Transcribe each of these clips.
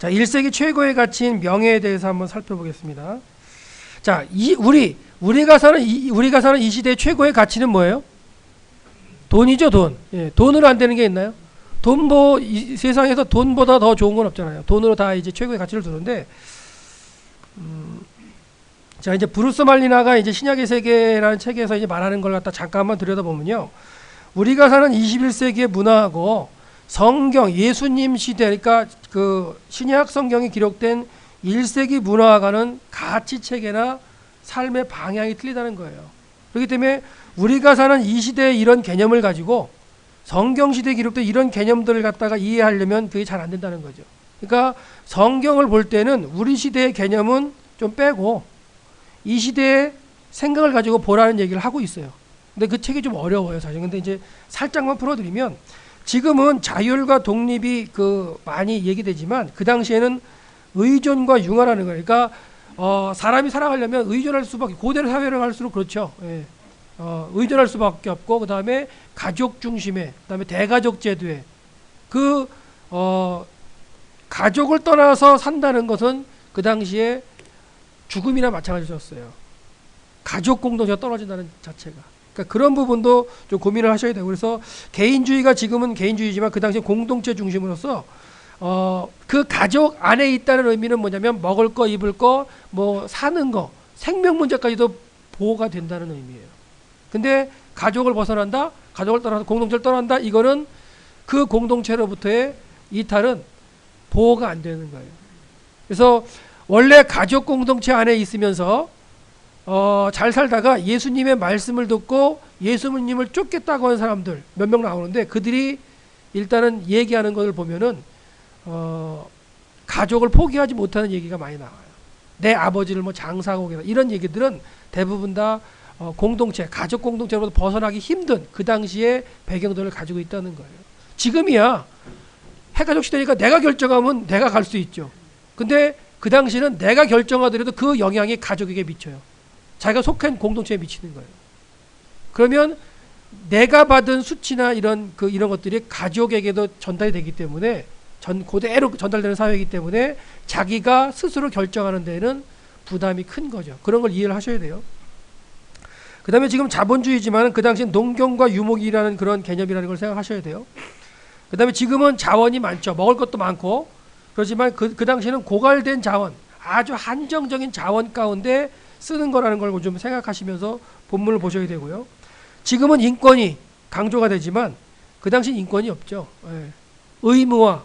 자, 1세기 최고의 가치인 명예에 대해서 한번 살펴보겠습니다. 자, 우리가 사는 이 시대의 최고의 가치는 뭐예요? 돈이죠, 돈. 예, 돈으로 안 되는 게 있나요? 이 세상에서 돈보다 더 좋은 건 없잖아요. 돈으로 다 이제 최고의 가치를 두는데, 자, 이제 브루스 말리나가 이제 신약의 세계라는 책에서 이제 말하는 걸 갖다 잠깐만 들여다보면요. 우리가 사는 21세기의 문화하고 성경, 예수님 시대, 그러니까 그 신약 성경이 기록된 1세기 문화와는 가치 체계나 삶의 방향이 틀리다는 거예요. 그렇기 때문에 우리가 사는 이 시대의 이런 개념을 가지고 성경 시대에 기록된 이런 개념들을 갖다가 이해하려면 그게 잘 안 된다는 거죠. 그러니까 성경을 볼 때는 우리 시대의 개념은 좀 빼고 이 시대의 생각을 가지고 보라는 얘기를 하고 있어요. 근데 그 책이 좀 어려워요, 사실. 근데 이제 살짝만 풀어드리면 지금은 자율과 독립이 많이 얘기되지만 그 당시에는 의존과 융화라는 거예요. 그러니까 사람이 살아가려면 의존할 수밖에, 고대 사회를 갈수록 그렇죠. 예. 의존할 수밖에 없고, 그 다음에 가족 중심의, 그 다음에 대가족 제도에 가족을 떠나서 산다는 것은 그 당시에 죽음이나 마찬가지였어요. 가족 공동체가 떨어진다는 자체가. 그러니까 그런 부분도 좀 고민을 하셔야 되고, 그래서 개인주의가 지금은 개인주의지만 그 당시에 공동체 중심으로서 그 가족 안에 있다는 의미는 뭐냐면 먹을 거, 입을 거, 뭐 사는 거, 생명 문제까지도 보호가 된다는 의미예요. 근데 가족을 벗어난다, 가족을 떠나서 공동체를 떠난다, 이거는 그 공동체로부터의 이탈은 보호가 안 되는 거예요. 그래서 원래 가족 공동체 안에 있으면서 잘 살다가 예수님의 말씀을 듣고 예수님을 쫓겠다고 하는 사람들 몇 명 나오는데, 그들이 일단은 얘기하는 것을 보면은 가족을 포기하지 못하는 얘기가 많이 나와요. 내 아버지를 뭐 장사하고 오겠다, 이런 얘기들은 대부분 다 공동체, 가족 공동체로부터 벗어나기 힘든 그 당시의 배경들을 가지고 있다는 거예요. 지금이야 핵가족 시대니까 내가 결정하면 내가 갈 수 있죠. 근데 그 당시는 내가 결정하더라도 그 영향이 가족에게 미쳐요. 자기가 속한 공동체에 미치는 거예요. 그러면 내가 받은 수치나 이런 것들이 가족에게도 전달이 되기 때문에 그대로 전달되는 사회이기 때문에 자기가 스스로 결정하는 데는 부담이 큰 거죠. 그런 걸 이해를 하셔야 돼요. 그 다음에 지금 자본주의지만 그 당시엔 농경과 유목이라는 그런 개념이라는 걸 생각하셔야 돼요. 그 다음에 지금은 자원이 많죠. 먹을 것도 많고. 그렇지만 그 당시에는 고갈된 자원, 아주 한정적인 자원 가운데 쓰는 거라는 걸 좀 생각하시면서 본문을 보셔야 되고요. 지금은 인권이 강조가 되지만 그 당시엔 인권이 없죠. 예. 의무와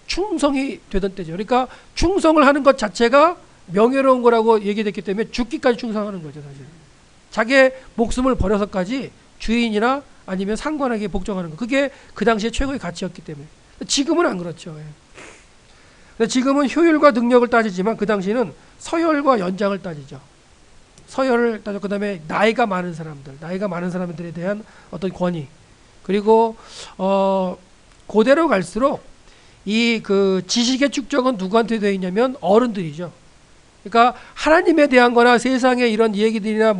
충성이 되던 때죠. 그러니까 충성을 하는 것 자체가 명예로운 거라고 얘기됐기 때문에 죽기까지 충성하는 거죠, 사실. 자기의 목숨을 버려서까지 주인이나 아니면 상관에게 복종하는 거. 그게 그 당시에 최고의 가치였기 때문에. 지금은 안 그렇죠. 예. 지금은 효율과 능력을 따지지만 그 당시에는 서열과 연장을 따지죠. 서열을 따져, 그 다음에 나이가 많은 사람들에 대한 어떤 권위. 그리고 고대로 갈수록 지식의 축적은 누구한테 되어 있냐면 어른들이죠. 그러니까 하나님에 대한 거나 세상의 이런 얘기들이나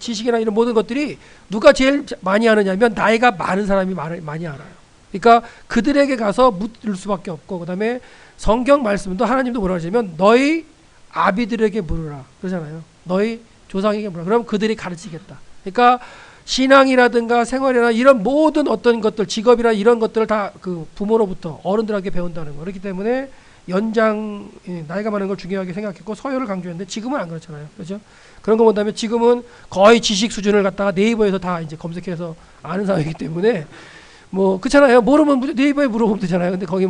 지식이나 이런 모든 것들이 누가 제일 많이 아느냐면 나이가 많은 사람이 많이 알아요. 그러니까 그들에게 가서 묻을 수밖에 없고, 그 다음에 성경 말씀도 하나님도 뭐라고 하시냐면 너희 아비들에게 물으라 그러잖아요. 너희 조상에게 물으라. 그럼 그들이 가르치겠다. 그러니까 신앙이라든가 생활이나 이런 모든 어떤 것들, 직업이나 이런 것들을 다 그 부모로부터 어른들에게 배운다는 거. 그렇기 때문에 나이가 많은 걸 중요하게 생각했고 서열을 강조했는데 지금은 안 그렇잖아요. 그렇죠? 그런 거 본다면 지금은 거의 지식 수준을 갖다가 네이버에서 다 이제 검색해서 아는 사회이기 때문에 그렇잖아요. 모르면 네이버에 물어보면 되잖아요. 근데 거기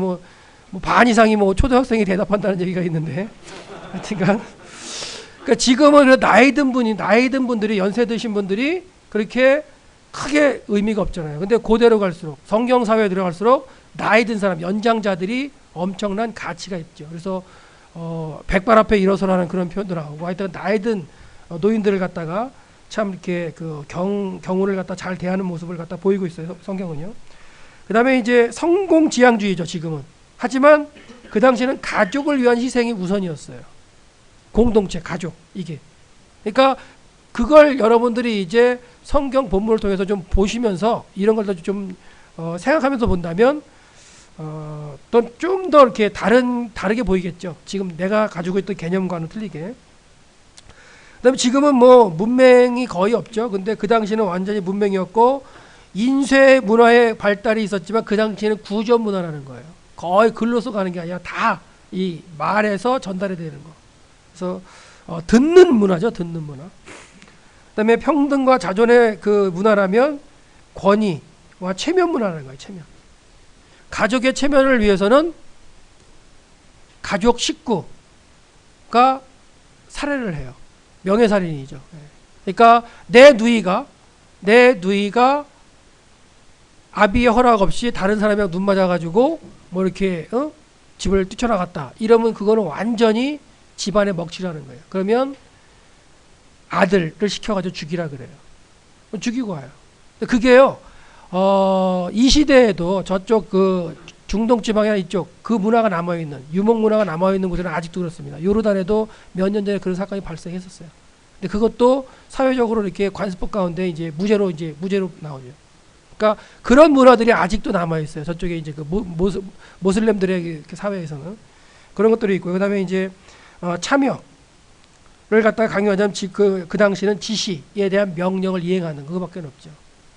반 이상이 초등학생이 대답한다는 얘기가 있는데 하여튼간 그러니까 지금은 나이 든 분들이, 연세 드신 분들이 그렇게 크게 의미가 없잖아요. 근데 고대로 갈수록, 성경 사회에 들어갈수록 나이 든 사람, 연장자들이 엄청난 가치가 있죠. 그래서 백발 앞에 일어서라는 그런 표현도 나오고, 하여튼 나이 든 노인들을 갖다가 참 이렇게 경우를 갖다 잘 대하는 모습을 갖다 보이고 있어요, 성경은요. 그 다음에 이제 성공지향주의죠, 지금은. 하지만 그 당시에는 가족을 위한 희생이 우선이었어요. 공동체, 가족, 이게. 그러니까 그걸 여러분들이 이제 성경 본문을 통해서 좀 보시면서 이런 걸 좀 생각하면서 본다면 또 좀 더 이렇게 다르게 보이겠죠. 지금 내가 가지고 있던 개념과는 틀리게. 그다음에 지금은 뭐 문맹이 거의 없죠. 근데 그 당시는 완전히 문맹이었고 인쇄 문화의 발달이 있었지만 그 당시에는 구전 문화라는 거예요. 거의 글로서 가는 게 아니라 다 이 말에서 전달이 되는 거. 그래서 듣는 문화죠. 듣는 문화. 그다음에 평등과 자존의 그 문화라면 권위와 체면 문화라는 거예요. 체면. 가족의 체면을 위해서는 가족 식구가 살해를 해요. 명예살인이죠. 그러니까 내 누이가 아비의 허락 없이 다른 사람이랑 눈 맞아가지고 뭐 이렇게 집을 뛰쳐나갔다. 이러면 그거는 완전히 집안의 먹칠하는 거예요. 그러면 아들을 시켜가지고 죽이라 그래요. 죽이고 와요. 그게요. 이 시대에도 저쪽 그 중동 지방이나 이쪽 그 문화가 남아있는 유목 문화가 남아있는 곳에는 아직도 그렇습니다. 요르단에도 몇 년 전에 그런 사건이 발생했었어요. 근데 그것도 사회적으로 이렇게 관습법 가운데 이제 무죄로 나오죠. 그러니까 그런 문화들이 아직도 남아 있어요. 저쪽에 이제 그 모슬렘들의 사회에서는 그런 것들이 있고요. 그다음에 이제 참여를 갖다가 강요하자면 그 당시는 지시에 대한 명령을 이행하는 그거밖에 없죠.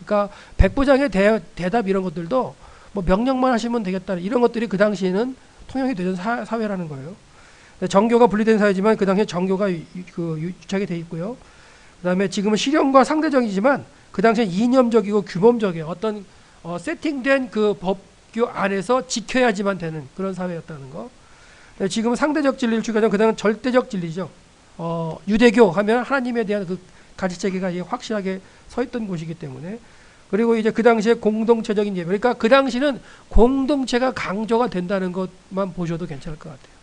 그러니까 백부장의 대답 이런 것들도 뭐 명령만 하시면 되겠다 이런 것들이 그 당시에는 통용이 되던 사회라는 거예요. 정교가 분리된 사회지만 그 당시에 정교가 유착이 돼 있고요. 그다음에 지금은 실형과 상대적이지만 그 당시에 이념적이고 규범적이에요. 어떤 세팅된 그 법규 안에서 지켜야지만 되는 그런 사회였다는 거. 지금은 상대적 진리를 추구하자면 그 당시는 절대적 진리죠. 유대교 하면 하나님에 대한 그 가치체계가 확실하게 서 있던 곳이기 때문에. 그리고 이제 그 당시에 공동체적인 예배. 그러니까 그 당시는 공동체가 강조가 된다는 것만 보셔도 괜찮을 것 같아요.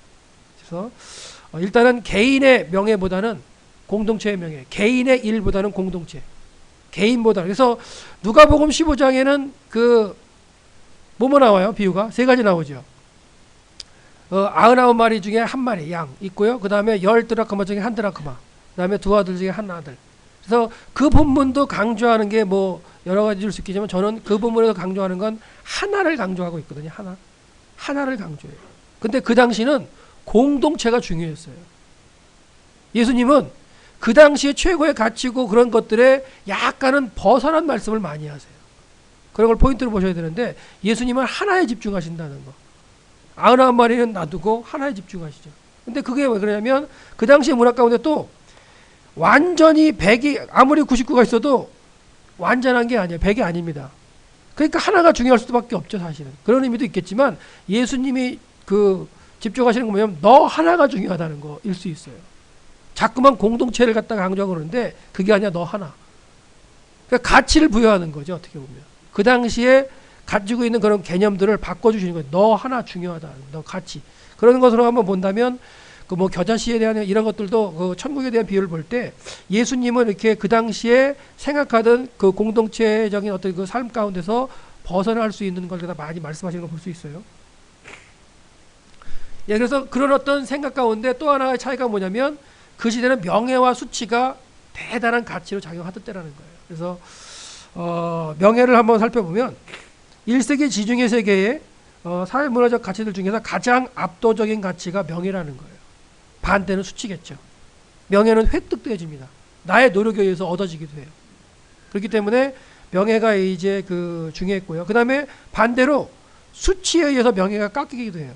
그래서 일단은 개인의 명예보다는 공동체의 명예, 개인의 일보다는 공동체. 개인보다. 그래서 누가복음 15장에는 그 뭐뭐 나와요? 비유가 세 가지 나오죠. 99마리 중에 한 마리 양 있고요. 그 다음에 10드라크마 중에 한 드라크마. 그 다음에 두 아들 중에 한 아들. 그래서 그 본문도 강조하는 게 뭐 여러 가지일 수 있겠지만 저는 그 본문에서 강조하는 건 하나를 강조하고 있거든요. 하나를 강조해요. 근데 그 당시는 공동체가 중요했어요. 예수님은 그 당시에 최고의 가치고 그런 것들에 약간은 벗어난 말씀을 많이 하세요. 그런 걸 포인트로 보셔야 되는데 예수님은 하나에 집중하신다는 거. 99마리는 놔두고 하나에 집중하시죠. 근데 그게 왜 그러냐면 그 당시의 문화 가운데 또 완전히 100이 아무리 99가 있어도 완전한 게 아니에요. 100이 아닙니다. 그러니까 하나가 중요할 수밖에 없죠. 사실은. 그런 의미도 있겠지만 예수님이 그 집중하시는 거 뭐냐면 너 하나가 중요하다는 거일 수 있어요. 자꾸만 공동체를 갖다가 강조하고 그러는데 그게 아니라 너 하나. 그러니까 가치를 부여하는 거죠. 어떻게 보면. 그 당시에 가지고 있는 그런 개념들을 바꿔주시는 거예요. 너 하나 중요하다. 너 가치. 그런 것으로 한번 본다면 그 뭐 겨자씨에 대한 이런 것들도 그 천국에 대한 비유를 볼 때 예수님은 이렇게 그 당시에 생각하던 그 공동체적인 어떤 그 삶 가운데서 벗어날 수 있는 걸 많이 말씀하시는 걸 볼 수 있어요. 예, 그래서 그런 어떤 생각 가운데 또 하나의 차이가 뭐냐면 그 시대는 명예와 수치가 대단한 가치로 작용하던 때라는 거예요. 그래서 명예를 한번 살펴보면 1세기 지중해 세계의 사회문화적 가치들 중에서 가장 압도적인 가치가 명예라는 거예요. 반대는 수치겠죠. 명예는 획득되어집니다. 나의 노력에 의해서 얻어지기도 해요. 그렇기 때문에 명예가 이제 그 중요했고요. 그 다음에 반대로 수치에 의해서 명예가 깎이기도 해요.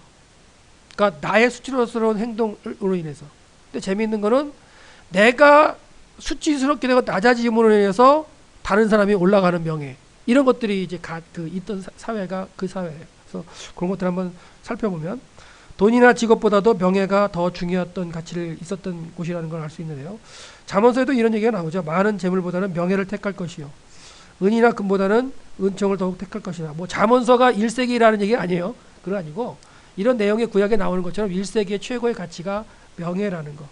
그러니까 나의 수치스러운 행동으로 인해서. 근데 재미있는 거는 내가 수치스럽게 되고 낮아짐으로 인해서 다른 사람이 올라가는 명예. 이런 것들이 이제 있던 사회가 그 사회예요. 그래서 그런 것들 한번 살펴보면 돈이나 직업보다도 명예가 더 중요했던 가치를 있었던 곳이라는 걸 알 수 있는데요. 잠언서에도 이런 얘기가 나오죠. 많은 재물보다는 명예를 택할 것이요. 은이나 금보다는 은총을 더욱 택할 것이다. 뭐 잠언서가 1세기라는 얘기가 아니에요. 그건 아니고 이런 내용의 구약에 나오는 것처럼 1세기의 최고의 가치가 명예라는 거.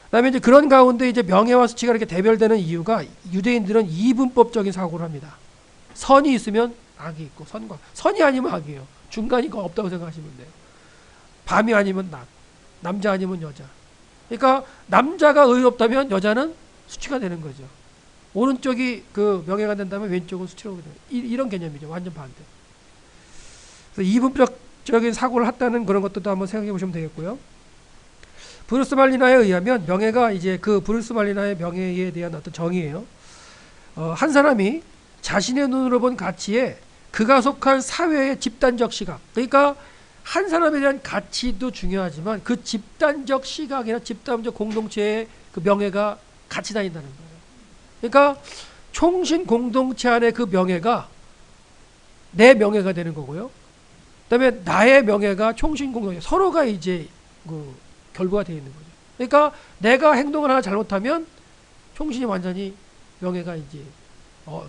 그다음에 이제 그런 가운데 이제 명예와 수치가 이렇게 대별되는 이유가 유대인들은 이분법적인 사고를 합니다. 선이 있으면 악이 있고 선이 아니면 악이에요. 중간이 없다고 생각하시면 돼요. 밤이 아니면 낮, 남자 아니면 여자. 그러니까 남자가 의롭다면 여자는 수치가 되는 거죠. 오른쪽이 그 명예가 된다면 왼쪽은 수치로 되는 이런 개념이죠. 완전 반대. 그래서 이분법적인 사고를 했다는 그런 것도 한번 생각해 보시면 되겠고요. 브루스 말리나에 의하면 명예가 이제 그 브루스 말리나의 명예에 대한 어떤 정의예요. 한 사람이 자신의 눈으로 본 가치에 그가 속한 사회의 집단적 시각, 그러니까 한 사람에 대한 가치도 중요하지만 그 집단적 시각이나 집단적 공동체의 그 명예가 같이 다닌다는 거예요. 그러니까 총신 공동체 안에 그 명예가 내 명예가 되는 거고요. 그다음에 나의 명예가 총신 공동체, 서로가 이제 그 결부가 되어 있는 거죠. 그러니까 내가 행동을 하나 잘못하면 총신이 완전히 명예가 이제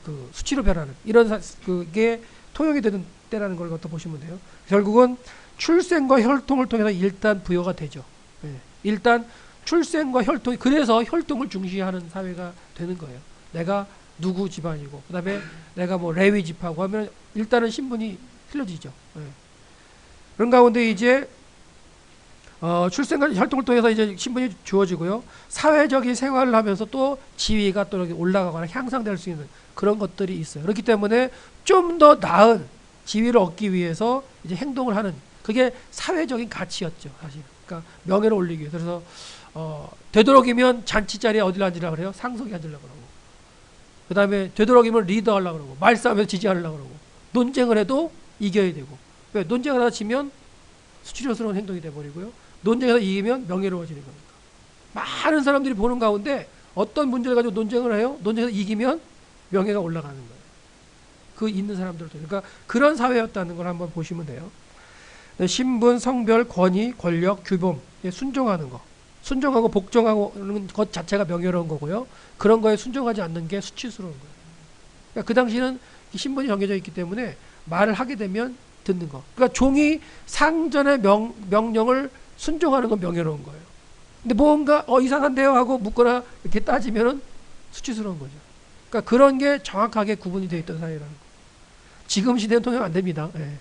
그 수치로 변하는 이런 그게 통용이 되는 때라는 걸 갖다 보시면 돼요. 결국은 출생과 혈통을 통해서 일단 부여가 되죠. 예. 일단 출생과 혈통, 그래서 혈통을 중시하는 사회가 되는 거예요. 내가 누구 집안이고, 그 다음에 내가 뭐 레위 집하고 하면 일단은 신분이 틀려지죠. 예. 그런 가운데 이제 출생과 혈통을 통해서 이제 신분이 주어지고요. 사회적인 생활을 하면서 또 지위가 또 이렇게 올라가거나 향상될 수 있는 그런 것들이 있어요. 그렇기 때문에 좀 더 나은 지위를 얻기 위해서 이제 행동을 하는, 그게 사회적인 가치였죠, 사실. 그러니까 명예를 올리기 위해서. 그래서 되도록이면 잔치 자리에 어디를 앉으려고 그래요? 상석에 앉으려고 그러고. 그 다음에 되도록이면 리더 하려고 그러고, 말싸움에서 지지하려고 그러고, 논쟁을 해도 이겨야 되고. 왜? 논쟁을 하다 치면 수치스러운 행동이 돼버리고요. 논쟁에서 이기면 명예로워지는 겁니다. 많은 사람들이 보는 가운데 어떤 문제를 가지고 논쟁을 해요? 논쟁에서 이기면 명예가 올라가는 거예요. 그 있는 사람들도. 그러니까 그런 사회였다는 걸 한번 보시면 돼요. 신분, 성별, 권위, 권력, 규범, 순종하는 거. 순종하고 복종하는 것 자체가 명예로운 거고요. 그런 거에 순종하지 않는 게 수치스러운 거예요. 그러니까 그 당시는 신분이 정해져 있기 때문에 말을 하게 되면 듣는 거. 그러니까 종이 상전의 명령을 순종하는 건 명예로운 거예요. 근데 뭔가 이상한데요 하고 묻거나 이렇게 따지면은 수치스러운 거죠. 그러니까 그런 게 정확하게 구분이 되어 있던 사회라는 거. 지금 시대는 통용 안 됩니다. 예.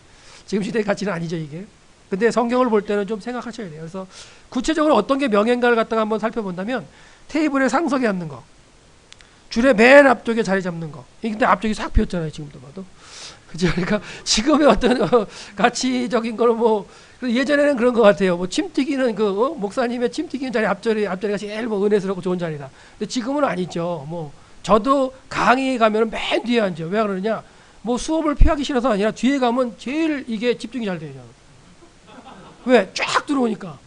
지금 시대의 가치는 아니죠, 이게. 근데 성경을 볼 때는 좀 생각하셔야 돼요. 그래서 구체적으로 어떤 게 명예인가를 갖다가 한번 살펴본다면 테이블에 상석에 앉는 거, 줄의 맨 앞쪽에 자리 잡는 거. 근데 앞쪽이 싹 비었잖아요, 지금도 봐도. 그죠? 그러니까 지금의 어떤 가치적인 걸 뭐 예전에는 그런 것 같아요. 뭐 침튀기는 목사님의 침튀기는 자리 앞자리가 제일 뭐 은혜스럽고 좋은 자리다. 근데 지금은 아니죠. 뭐 저도 강의 가면은 맨 뒤에 앉죠. 왜 그러느냐? 뭐 수업을 피하기 싫어서 아니라 뒤에 가면 제일 이게 집중이 잘 돼요. 왜? 쫙 들어오니까.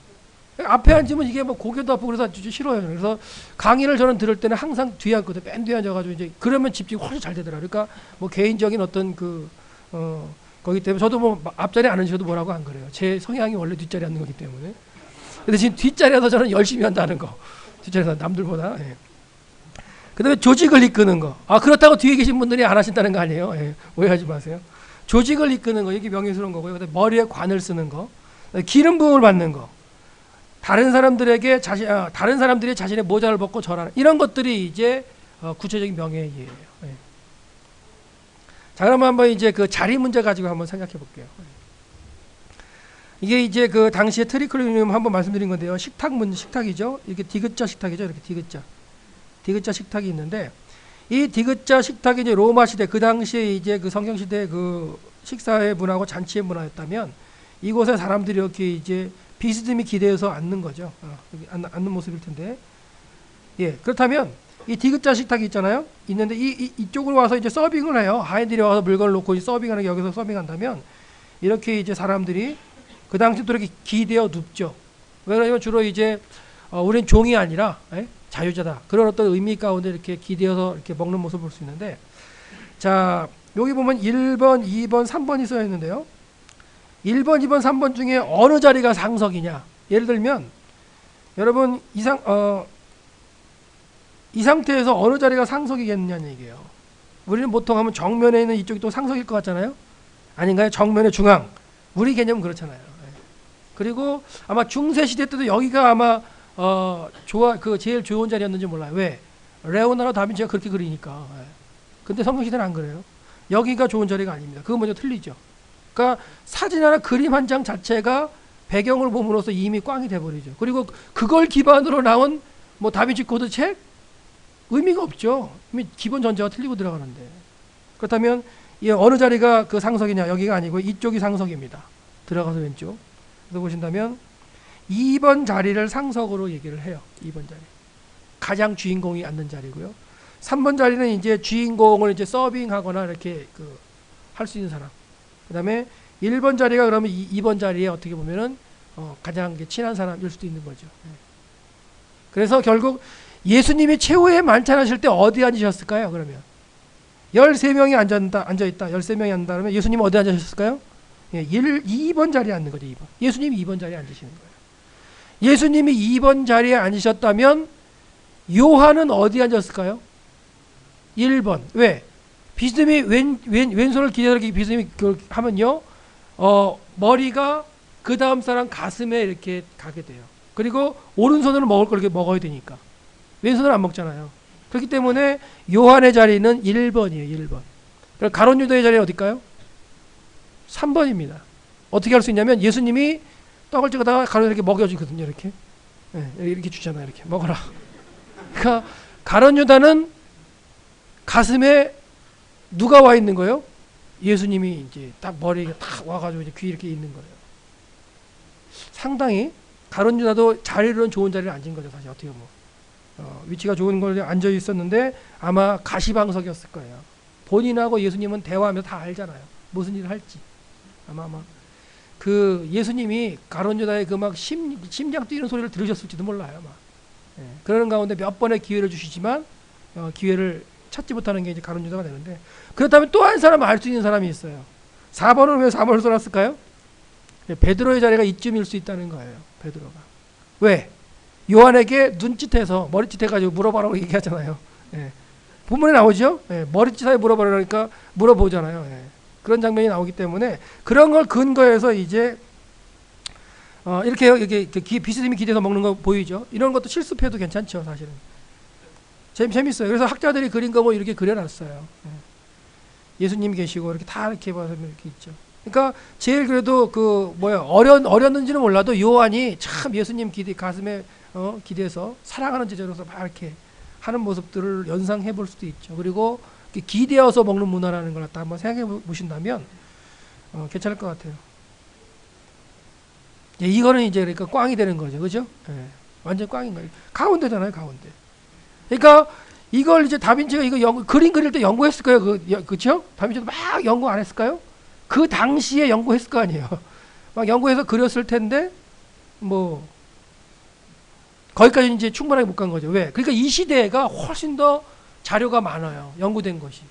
앞에 앉으면 이게 뭐 고개도 아프고 그래서 싫어요. 그래서 강의를 저는 들을 때는 항상 뒤에 앉거든요. 맨 뒤에 앉아가지고 이제 그러면 집중이 훨씬 잘 되더라고요. 그러니까 뭐 개인적인 어떤 거기 때문에 저도 뭐 앞자리에 안 앉으셔도 뭐라고 안 그래요. 제 성향이 원래 뒷자리에 앉는 거기 때문에. 근데 지금 뒷자리에서 저는 열심히 한다는 거. 뒷자리에서 남들보다. 예. 그 다음에 조직을 이끄는 거. 그렇다고 뒤에 계신 분들이 안 하신다는 거 아니에요. 예. 오해하지 마세요. 조직을 이끄는 거. 이게 명예스러운 거고요. 그다음에 머리에 관을 쓰는 거. 기름 부음을 받는 거. 다른 사람들이 자신의 모자를 벗고 절하는 이런 것들이 이제 구체적인 명예예요. 예. 자, 그러면 한번 이제 그 자리 문제 가지고 한번 생각해 볼게요. 이게 이제 그 당시에 트리클리늄 한번 말씀드린 건데요. 식탁이죠. 이렇게 디귿자 식탁이죠. 이렇게 디귿자 식탁이 있는데 이 디귿자 식탁이 이제 로마 시대 그 당시에 이제 그 성경 시대 그 식사의 문화고 잔치의 문화였다면 이곳에 사람들이 이렇게 이제 비스듬히 기대어서 앉는 거죠. 앉는 모습일 텐데. 예. 그렇다면 이 디귿자 식탁이 있잖아요. 있는데 이쪽으로 와서 이제 서빙을 해요. 하인들이 와서 물건을 놓고 서빙하는 게 여기서 서빙한다면 이렇게 이제 사람들이 그 당시 또 이렇게 기대어 눕죠. 왜냐하면 주로 이제 우린 종이 아니라 자유자다. 그런 어떤 의미 가운데 이렇게 기대어서 이렇게 먹는 모습을 볼 수 있는데, 자 여기 보면 1번, 2번, 3번이 써 있는데요. 1번, 2번, 3번 중에 어느 자리가 상석이냐? 예를 들면 여러분 이 상태에서 어느 자리가 상석이겠느냐는 얘기예요. 우리는 보통 하면 정면에 있는 이쪽이 또 상석일 것 같잖아요. 아닌가요? 정면의 중앙. 우리 개념은 그렇잖아요. 그리고 아마 중세 시대 때도 여기가 아마 제일 좋은 자리였는지 몰라요. 왜? 레오나르도 다빈치가 그렇게 그리니까. 근데 성경 시대는 안 그래요. 여기가 좋은 자리가 아닙니다. 그거 먼저 틀리죠. 그러니까 사진 하나 그림 한 장 자체가 배경을 봄으로써 이미 꽝이 돼버리죠. 그리고 그걸 기반으로 나온 뭐 다빈치 코드 책 의미가 없죠. 이미 기본 전제가 틀리고 들어가는데. 그렇다면 이 어느 자리가 그 상석이냐? 여기가 아니고 이쪽이 상석입니다. 들어가서 왼쪽. 그래서 보신다면 2번 자리를 상석으로 얘기를 해요. 2번 자리. 가장 주인공이 앉는 자리고요. 3번 자리는 이제 주인공을 이제 서빙하거나 이렇게 할 수 있는 사람. 그다음에 1번 자리가 그러면 2번 자리에 어떻게 보면은 가장 친한 사람일 수도 있는 거죠. 그래서 결국 예수님이 최후의 만찬하실 때 어디 앉으셨을까요? 그러면 13명이 앉아있다. 13명이 앉는다 그러면 예수님은 어디 앉으셨을까요? 2번 자리에 앉는 거죠. 2번. 예수님이 2번 자리에 앉으시는 거예요. 예수님이 2번 자리에 앉으셨다면 요한은 어디 앉았을까요? 1번. 왜? 비스듬히 왼손을 기대서 비스듬히 하면요, 머리가 그 다음 사람 가슴에 이렇게 가게 돼요. 그리고 오른손으로 먹을 걸 이렇게 먹어야 되니까. 왼손으로 안 먹잖아요. 그렇기 때문에 요한의 자리는 1번이에요. 1번. 가룟 유다의 자리는 어딜까요? 3번입니다. 어떻게 할 수 있냐면 예수님이 떡을 찍어다가 가룟 이렇게 먹여주거든요. 이렇게. 네, 이렇게 주잖아요. 이렇게 먹어라. 그러니까 가룟 유다는 가슴에 누가 와 있는 거예요? 예수님이 이제 딱 머리에 딱 와가지고 이제 귀 이렇게 있는 거예요. 상당히 가룟 유다도 자리로는 좋은 자리를 앉은 거죠. 사실 어떻게 보면 위치가 좋은 곳에 앉아 있었는데 아마 가시방석이었을 거예요. 본인하고 예수님은 대화하면서 다 알잖아요. 무슨 일을 할지. 아마 그 예수님이 가룟 유다의 그 막 심장 뛰는 소리를 들으셨을지도 몰라요. 아마. 예, 그러는 가운데 몇 번의 기회를 주시지만 기회를 찾지 못하는 게 이제 가룟 유다가 되는데, 그렇다면 또 한 사람 알 수 있는 사람이 있어요. 4번은 왜 4번을 써놨을까요? 베드로의 자리가 이쯤일 수 있다는 거예요. 베드로가. 왜? 요한에게 눈짓해서 머리짓해가지고 물어봐라고 얘기하잖아요. 예. 본문에 나오죠. 예. 머리짓하에 물어보라니까 물어보잖아요. 예. 그런 장면이 나오기 때문에 그런 걸 근거해서 이제 이렇게 비스듬히 기대서 먹는 거 보이죠. 이런 것도 실습해도 괜찮죠. 사실은 재밌어요. 그래서 학자들이 그린 거 뭐 이렇게 그려놨어요. 예. 예수님이 계시고 이렇게 다 이렇게 봐서 이렇게 있죠. 그러니까 제일 그래도 어렸는지는 몰라도 요한이 참 예수님 가슴에 기대서 사랑하는 제자로서 막 이렇게 하는 모습들을 연상해 볼 수도 있죠. 그리고 기대어서 먹는 문화라는 걸 갖다 한번 생각해 보신다면 괜찮을 것 같아요. 예, 이거는 이제 그러니까 꽝이 되는 거죠, 그죠? 예, 완전 꽝인 거예요. 가운데잖아요, 가운데. 그러니까 이걸 이제 다빈치가 이거 그림 그릴 때 연구했을 거예요, 그렇죠? 다빈치도 막 연구 안 했을까요? 그 당시에 연구했을 거 아니에요. 막 연구해서 그렸을 텐데 뭐 거기까지 이제 충분하게 못 간 거죠. 왜? 그러니까 이 시대가 훨씬 더 자료가 많아요. 연구된 것이.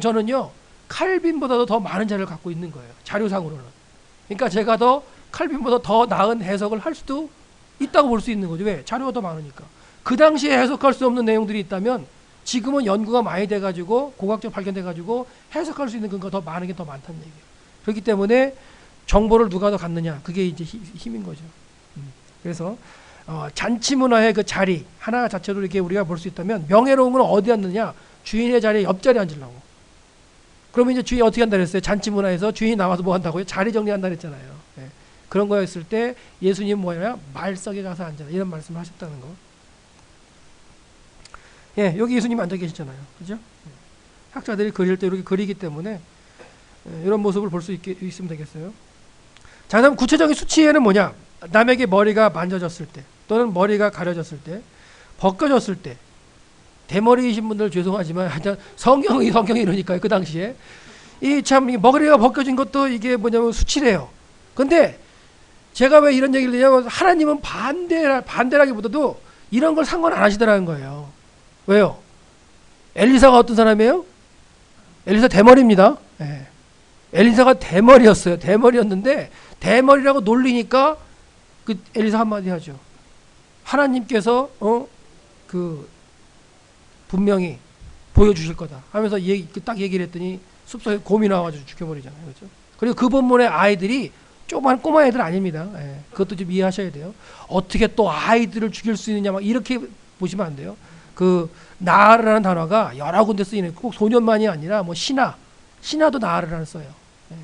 저는요, 칼빈보다도 더 많은 자료를 갖고 있는 거예요. 자료상으로는. 그러니까 제가 칼빈보다 더 나은 해석을 할 수도 있다고 볼 수 있는 거죠. 왜? 자료가 더 많으니까. 그 당시에 해석할 수 없는 내용들이 있다면 지금은 연구가 많이 돼가지고 고각적 발견돼가지고 해석할 수 있는 근거가 더 많은 게 더 많다는 얘기예요. 그렇기 때문에 정보를 누가 더 갖느냐, 그게 이제 힘인 거죠. 그래서 잔치 문화의 그 자리 하나 자체로 이렇게 우리가 볼 수 있다면, 명예로운 건 어디 앉느냐? 주인의 자리에 옆자리에 앉으려고. 그러면 이제 주인이 어떻게 한다 그랬어요? 잔치 문화에서 주인이 나와서 뭐 한다고요? 자리 정리한다 그랬잖아요. 예. 그런 거였을 때 예수님 뭐냐? 말석에 가서 앉아라, 이런 말씀을 하셨다는 거. 예, 여기 예수님 앉아 계시잖아요. 그죠? 예. 학자들이 그릴 때 이렇게 그리기 때문에 이런 모습을 볼 수 있으면 되겠어요. 자, 그다음 구체적인 수치에는 뭐냐? 남에게 머리가 만져졌을 때, 또는 머리가 가려졌을 때, 벗겨졌을 때. 대머리이신 분들 죄송하지만 성경이 이러니까요. 그 당시에 이 머리가 벗겨진 것도 이게 뭐냐면 수치래요. 근데 제가 왜 이런 얘기를 드냐면, 하나님은 반대라기보다도 이런 걸 상관 안 하시더라는 거예요. 왜요? 엘리사가 어떤 사람이에요? 엘리사 대머리입니다. 네. 엘리사가 대머리였어요. 대머리였는데 대머리라고 놀리니까 그 엘리사 한마디 하죠. 하나님께서 분명히 보여주실 거다 하면서 딱 얘기를 했더니 숲속에 곰이 나와가지고 죽여버리잖아요. 그렇죠? 그리고 그 본문의 아이들이 조그만 꼬마 애들 아닙니다. 예, 그것도 좀 이해하셔야 돼요. 어떻게 또 아이들을 죽일 수 있느냐, 막 이렇게 보시면 안 돼요. 그 나아르라는 단어가 여러 군데 쓰이는, 꼭 소년만이 아니라 뭐 신하도 나아르라는 써요. 예.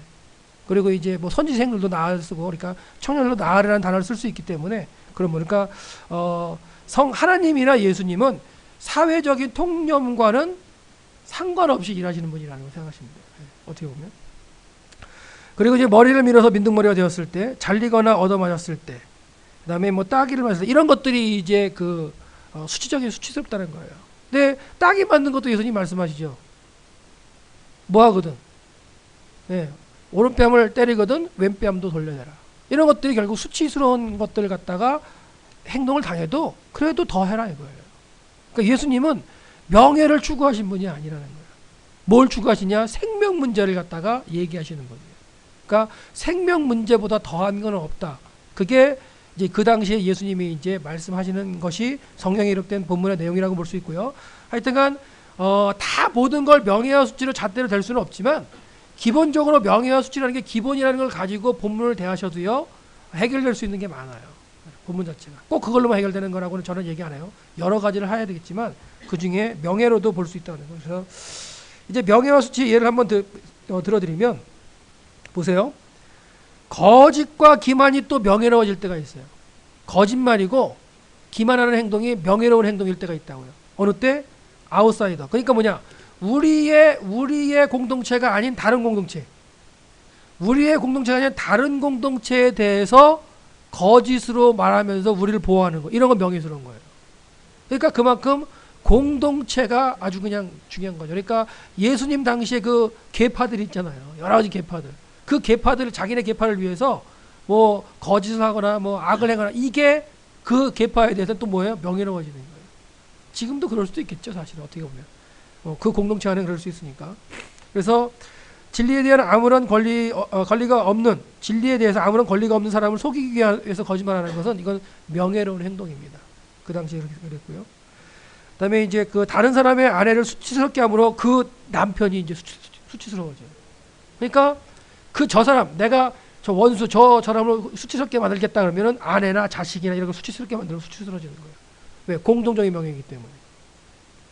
그리고 이제 뭐 선지생들도 나아를 쓰고, 그러니까 청년들도 나아르라는 단어를 쓸 수 있기 때문에, 그러니까 하나님이나 예수님은 사회적인 통념과는 상관없이 일하시는 분이라는 걸 생각하시면 돼요. 예. 어떻게 보면. 그리고 이제 머리를 밀어서 민둥머리가 되었을 때, 잘리거나 얻어맞았을 때, 그다음에 뭐 따기를 맞았을 때, 이런 것들이 이제 그 수치적인 수치스럽다는 거예요. 근데 따기 맞는 것도 예수님 말씀하시죠. 뭐 하거든? 예, 오른뺨을 때리거든 왼뺨도 돌려내라. 이런 것들이 결국 수치스러운 것들을 갖다가 행동을 당해도 그래도 더 해라 이거예요. 그러니까 예수님은 명예를 추구하신 분이 아니라는 거예요. 뭘 추구하시냐? 생명 문제를 갖다가 얘기하시는 분이에요. 그러니까 생명 문제보다 더한 건 없다. 그게 이제 그 당시에 예수님이 이제 말씀하시는 것이 성경에 기록된 본문의 내용이라고 볼 수 있고요. 하여튼간 다 모든 걸 명예와 수치로 잣대로 댈 수는 없지만 기본적으로 명예와 수치라는 게 기본이라는 걸 가지고 본문을 대하셔도요 해결될 수 있는 게 많아요. 본문 자체가 꼭 그걸로만 해결되는 거라고는 저는 얘기 안 해요. 여러 가지를 해야 되겠지만 그 중에 명예로도 볼 수 있다는 거예요. 그래서 이제 명예와 수치 예를 한번 들어드리면 보세요. 거짓과 기만이 또 명예로워질 때가 있어요. 거짓말이고 기만하는 행동이 명예로운 행동일 때가 있다고요. 어느 때? 아웃사이더. 그러니까 뭐냐? 우리의 공동체가 아닌 다른 공동체. 우리의 공동체가 아닌 다른 공동체에 대해서 거짓으로 말하면서 우리를 보호하는 거. 이런 건 명예스러운 거예요. 그러니까 그만큼 공동체가 아주 그냥 중요한 거죠. 그러니까 예수님 당시에 그 계파들 있잖아요. 여러 가지 계파들. 그 계파들을 자기네 계파를 위해서 뭐 거짓을 하거나 뭐 악을 행하거나 이게 그 계파에 대해서 또 뭐예요? 명예로워지는 거예요. 지금도 그럴 수도 있겠죠. 사실 어떻게 보면. 그 공동체 안에 그럴 수 있으니까. 그래서 진리에 대한 아무런 권리가 없는 진리에 대해서 아무런 권리가 없는 사람을 속이기 위해서 거짓말하는 것은 이건 명예로운 행동입니다. 그 당시에 그렇게 그랬고요. 그다음에 이제 그 다른 사람의 아내를 수치스럽게 함으로 그 남편이 이제 수치스러워져요. 그러니까 저 사람 내가 저 원수 저 사람을 수치스럽게 만들겠다 그러면은 아내나 자식이나 이런 걸 수치스럽게 만들면 수치스러워지는 거예요. 왜? 공동적인 명예이기 때문에.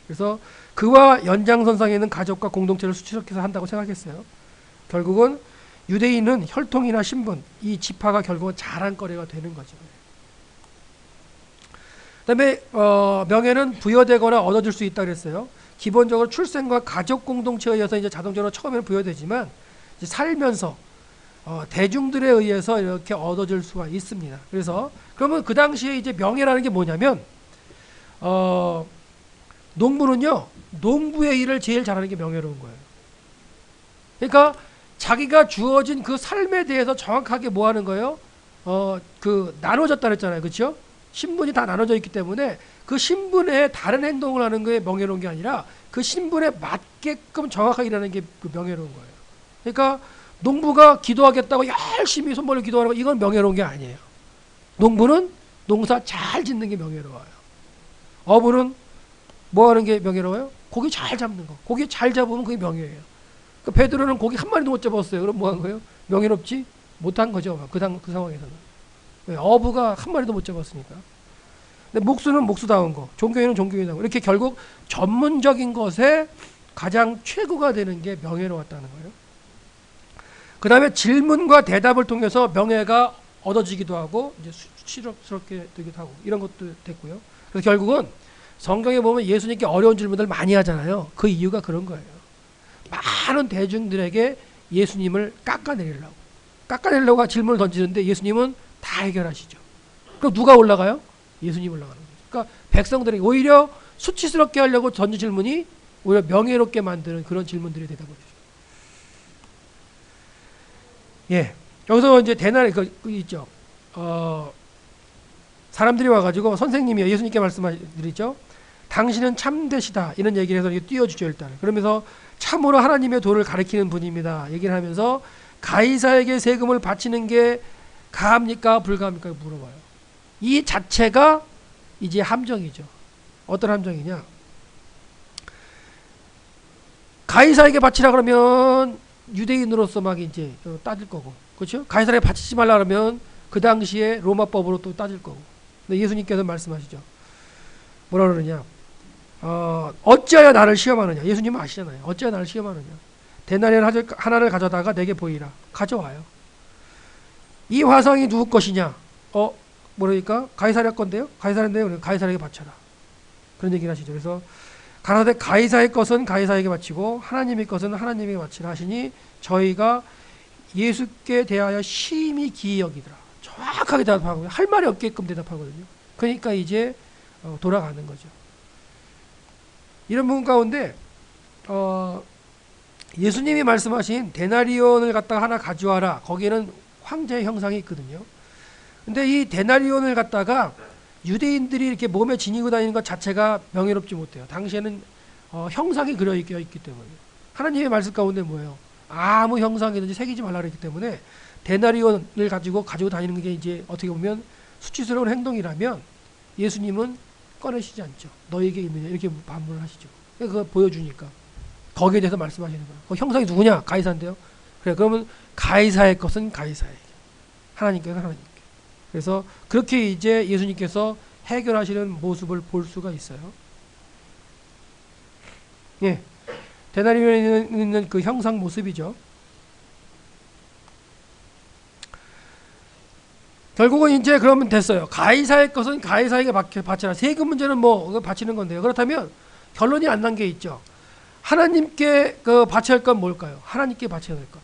그래서 그와 연장선상에 있는 가족과 공동체를 수치스럽게 해서 한다고 생각했어요. 결국은 유대인은 혈통이나 신분, 이 지파가 결국은 자랑거리가 되는 거죠. 그 다음에 명예는 부여되거나 얻어질 수 있다고 그랬어요. 기본적으로 출생과 가족 공동체에 의해서 이제 자동적으로 처음에는 부여되지만 이제 살면서 대중들에 의해서 이렇게 얻어질 수가 있습니다. 그래서 그러면 그 당시에 이제 명예라는 게 뭐냐면 농부는요 농부의 일을 제일 잘하는 게 명예로운 거예요. 그러니까 자기가 주어진 그 삶에 대해서 정확하게 뭐 하는 거예요? 그 나눠졌다 그랬잖아요. 그렇죠? 신분이 다 나눠져 있기 때문에 그 신분에 다른 행동을 하는 게 명예로운 게 아니라 그 신분에 맞게끔 정확하게 일하는 게 그 명예로운 거예요. 그러니까 농부가 기도하겠다고 열심히 손벌려 기도하는 거 이건 명예로운 게 아니에요. 농부는 농사 잘 짓는 게 명예로워요. 어부는 뭐 하는 게 명예로워요? 고기 잘 잡는 거. 고기 잘 잡으면 그게 명예예요. 그 베드로는 고기 한 마리도 못 잡았어요. 그럼 뭐 한 거예요? 명예롭지? 못한 거죠. 그 상황에서는. 왜? 어부가 한 마리도 못 잡았으니까. 근데 목수는 목수다운 거, 종교인은 종교인다운 거. 이렇게 결국 전문적인 것에 가장 최고가 되는 게 명예로웠다는 거예요. 그 다음에 질문과 대답을 통해서 명예가 얻어지기도 하고 이제 수치스럽게 되기도 하고 이런 것도 됐고요. 그래서 결국은 성경에 보면 예수님께 어려운 질문들 많이 하잖아요. 그 이유가 그런 거예요. 많은 대중들에게 예수님을 깎아내리려고 질문을 던지는데 예수님은 다 해결하시죠. 그럼 누가 올라가요? 예수님 올라가는 거죠. 그러니까 백성들에게 오히려 수치스럽게 하려고 던진 질문이 오히려 명예롭게 만드는 그런 질문들이 되다 보죠. 예, 여기서 이제 대나리 그 있죠. 사람들이 와가지고 선생님이 예수님께 말씀드리죠. 당신은 참되시다 이런 얘기를 해서 띄워주죠 일단. 그러면서 참으로 하나님의 도를 가리키는 분입니다. 얘기를 하면서 가이사에게 세금을 바치는 게 가합니까 불가합니까 물어봐요. 이 자체가 이제 함정이죠. 어떤 함정이냐? 가이사에게 바치라 그러면 유대인으로서 막 이제 따질 거고, 그렇죠? 가이사에게 바치지 말라 그러면 그 당시에 로마법으로 또 따질 거고. 근데 예수님께서 말씀하시죠. 뭐라 그러느냐? 어찌하여 나를 시험하느냐? 예수님은 아시잖아요. 어찌하여 나를 시험하느냐? 데나리온 하나를 가져다가 내게 보이라. 가져와요. 이 화성이 누구 것이냐? 뭐라니까? 가이사랴 건데요? 가이사랴인데요? 가이사랴에게 바쳐라. 그런 얘기를 하시죠. 그래서 가라사대 가이사의 것은 가이사에게 바치고 하나님의 것은 하나님에게 바치라 하시니 저희가 예수께 대하여 심히 기이 여기더라. 정확하게 대답하고 할 말이 없게끔 대답하거든요. 그러니까 이제 돌아가는 거죠. 이런 부분 가운데 예수님이 말씀하신 데나리온을 갖다가 하나 가져와라. 거기에는 황제의 형상이 있거든요. 근데 이 데나리온을 갖다가 유대인들이 이렇게 몸에 지니고 다니는 것 자체가 명예롭지 못해요. 당시에는 형상이 그려 있기 때문에. 하나님의 말씀 가운데 뭐예요? 아무 형상이든지 새기지 말라 그랬기 때문에 데나리온을 가지고 다니는 게 이제 어떻게 보면 수치스러운 행동이라면 예수님은 꺼내시지 않죠. 너에게 있느냐 이렇게 반문을 하시죠. 그거 보여주니까 거기에 대해서 말씀하시는 거예요. 그 형상이 누구냐? 가이사인데요. 그래 그러면 가이사의 것은 가이사에게, 하나님께서 하나님께. 그래서 그렇게 이제 예수님께서 해결하시는 모습을 볼 수가 있어요. 예, 데나리온에 있는 그 형상 모습이죠. 결국은 이제 그러면 됐어요. 가이사의 것은 가이사에게 바치라. 세금 문제는 뭐 바치는 건데요. 그렇다면 결론이 안 난 게 있죠. 하나님께 바쳐야 할 건 뭘까요? 하나님께 바쳐야 할 것.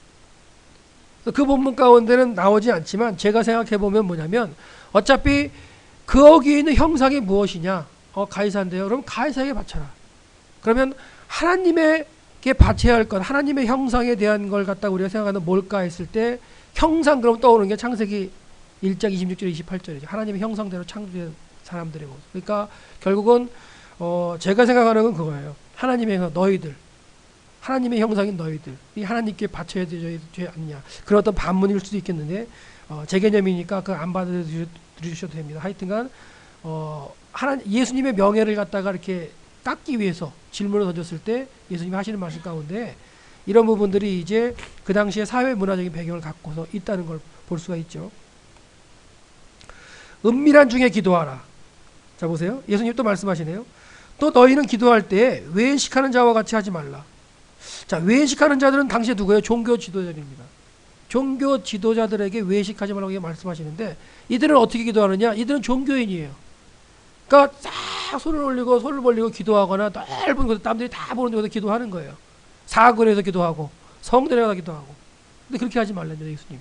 그 본문 가운데는 나오지 않지만 제가 생각해 보면 뭐냐면 어차피 거기에 있는 형상이 무엇이냐? 가이사인데요. 그럼 가이사에게 바쳐라. 그러면 하나님에게 바쳐야 할 것, 하나님의 형상에 대한 걸 갖다 우리가 생각하는 뭘까 했을 때 형상 그럼 떠오르는 게 창세기 1장 26절 28절이죠. 하나님의 형상대로 창조된 사람들의 모습. 그러니까 결국은 제가 생각하는 건 그거예요. 하나님의 형상, 너희들. 하나님의 형상인 너희들. 이 하나님께 바쳐야 되지 않느냐. 그런 어떤 반문일 수도 있겠는데 제 개념이니까 그 안 받아들이셔도 됩니다. 하여튼간 예수님의 명예를 갖다가 이렇게 깎기 위해서 질문을 던졌을 때 예수님이 하시는 말씀 가운데 이런 부분들이 이제 그 당시에 사회 문화적인 배경을 갖고서 있다는 걸 볼 수가 있죠. 은밀한 중에 기도하라. 자 보세요. 예수님 또 말씀하시네요. 또 너희는 기도할 때 외식하는 자와 같이 하지 말라. 자, 외식하는 자들은 당시에 누구예요? 종교 지도자들입니다. 종교 지도자들에게 외식하지 말라고 말씀하시는데 이들은 어떻게 기도하느냐? 이들은 종교인이에요. 그러니까 싹 손을 올리고 손을 벌리고 기도하거나 넓은 곳에 남들이 다 보는 데서 기도하는 거예요. 사거리에서 기도하고 성전에 가서 기도하고. 근데 그렇게 하지 말랍니다. 예수님이.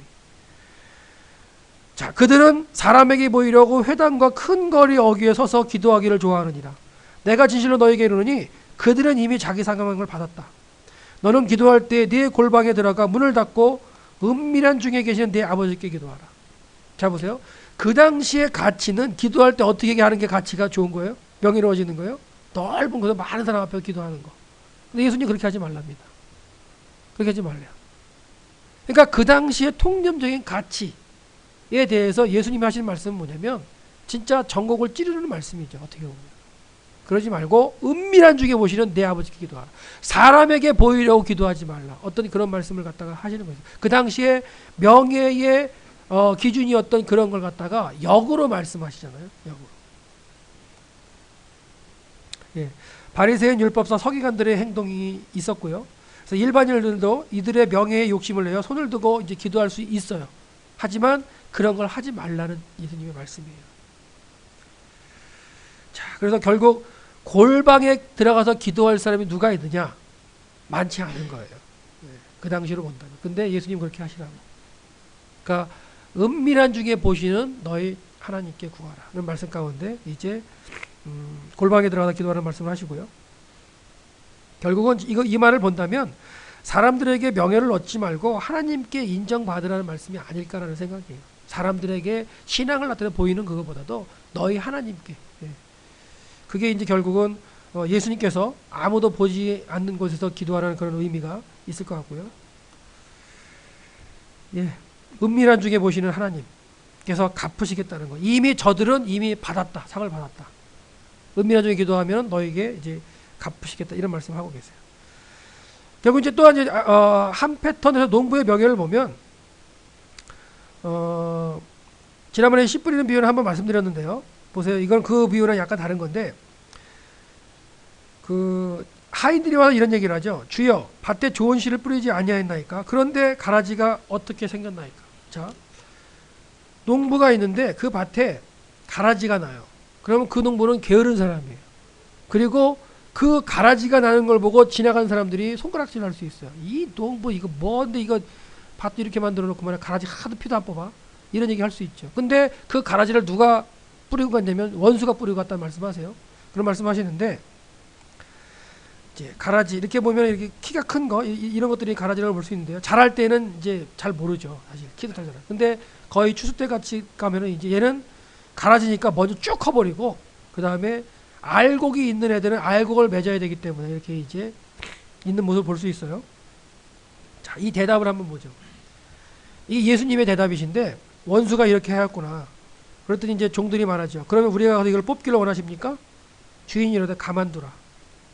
자, 그들은 사람에게 보이려고 회당과 큰 거리 어귀에 서서 기도하기를 좋아하느니라. 내가 진실로 너에게 이르노니 그들은 이미 자기 상함을 받았다. 너는 기도할 때 네 골방에 들어가 문을 닫고 은밀한 중에 계시는 네 아버지께 기도하라. 자 보세요. 그 당시의 가치는 기도할 때 어떻게 하는 게 가치가 좋은 거예요? 명예로워지는 거예요? 넓은 곳에 많은 사람 앞에 기도하는 거. 근데 예수님 그렇게 하지 말랍니다. 그렇게 하지 말래요. 그러니까 그 당시의 통념적인 가치에 대해서 예수님이 하시는 말씀은 뭐냐면 진짜 전곡을 찌르는 말씀이죠. 어떻게 보면. 그러지 말고 은밀한 중에 보시는 내 아버지께 기도하라. 사람에게 보이려고 기도하지 말라. 어떤 그런 말씀을 갖다가 하시는 거죠. 그 당시에 명예의 기준이었던 그런 걸 갖다가 역으로 말씀하시잖아요. 역으로. 예. 바리새인 율법사 서기관들의 행동이 있었고요. 그래서 일반인들도 이들의 명예에 욕심을 내어 손을 두고 이제 기도할 수 있어요. 하지만 그런 걸 하지 말라는 예수님의 말씀이에요. 자, 그래서 결국 골방에 들어가서 기도할 사람이 누가 있느냐? 많지 않은 거예요. 그 당시로 본다면. 근데 예수님 그렇게 하시라고. 그러니까 은밀한 중에 보시는 너희 하나님께 구하라. 라는 말씀 가운데 이제 골방에 들어가서 기도하는 말씀을 하시고요. 결국은 이 말을 본다면 사람들에게 명예를 얻지 말고 하나님께 인정받으라는 말씀이 아닐까라는 생각이에요. 사람들에게 신앙을 나타내 보이는 그것보다도 너희 하나님께. 그게 이제 결국은 예수님께서 아무도 보지 않는 곳에서 기도하라는 그런 의미가 있을 것 같고요. 예, 은밀한 중에 보시는 하나님께서 갚으시겠다는 거. 이미 저들은 이미 받았다, 상을 받았다. 은밀한 중에 기도하면 너에게 이제 갚으시겠다 이런 말씀을 하고 계세요. 결국 이제 또한 이제 한 패턴에서 농부의 명예를 보면 지난번에 씨 뿌리는 비유를 한번 말씀드렸는데요. 보세요. 이건 그 비유랑 약간 다른 건데 그 하인들이 와서 이런 얘기를 하죠. 주여 밭에 좋은 씨를 뿌리지 아니하였나이까? 그런데 가라지가 어떻게 생겼나이까? 자, 농부가 있는데 그 밭에 가라지가 나요. 그러면 그 농부는 게으른 사람이에요. 그리고 그 가라지가 나는 걸 보고 지나가는 사람들이 손가락질 할 수 있어요. 이 농부 이거 뭔데 이거 밭도 이렇게 만들어 놓고 말이야 가라지 하도 피도 안 뽑아. 이런 얘기 할 수 있죠. 근데 그 가라지를 누가 뿌리고 갔냐면 원수가 뿌리고 갔다는 말씀하세요. 그런 말씀하시는데 이제 가라지 이렇게 보면 이렇게 키가 큰 거 이런 것들이 가라지라고 볼 수 있는데요. 자랄 때는 이제 잘 모르죠. 사실 키도 잘 자라. 근데 거의 추수 때 같이 가면은 이제 얘는 가라지니까 먼저 쭉 커버리고 그 다음에 알곡이 있는 애들은 알곡을 맺어야 되기 때문에 이렇게 이제 있는 모습을 볼 수 있어요. 자, 이 대답을 한번 보죠. 이 예수님의 대답이신데 원수가 이렇게 하였구나. 그랬더니 이제 종들이 말하죠. 그러면 우리가 가서 이걸 뽑기를 원하십니까? 주인이 이러되 가만두라.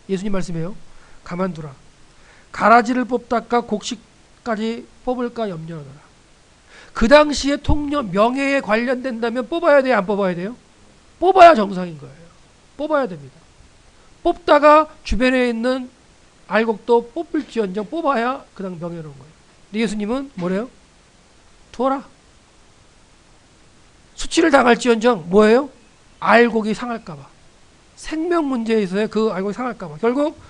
예수님 말씀이에요. 가만두라. 가라지를 뽑다가 곡식까지 뽑을까 염려하더라. 그 당시에 통념 명예에 관련된다면 뽑아야 돼요? 안 뽑아야 돼요? 뽑아야 정상인 거예요. 뽑아야 됩니다. 뽑다가 주변에 있는 알곡도 뽑을지언정 뽑아야 그냥 명예로운 거예요. 근데 예수님은 뭐래요? 두어라. 수치를 당할지언정 뭐예요? 알곡이 상할까봐. 생명 문제에 있어서 그 알곡이 상할까봐. 결국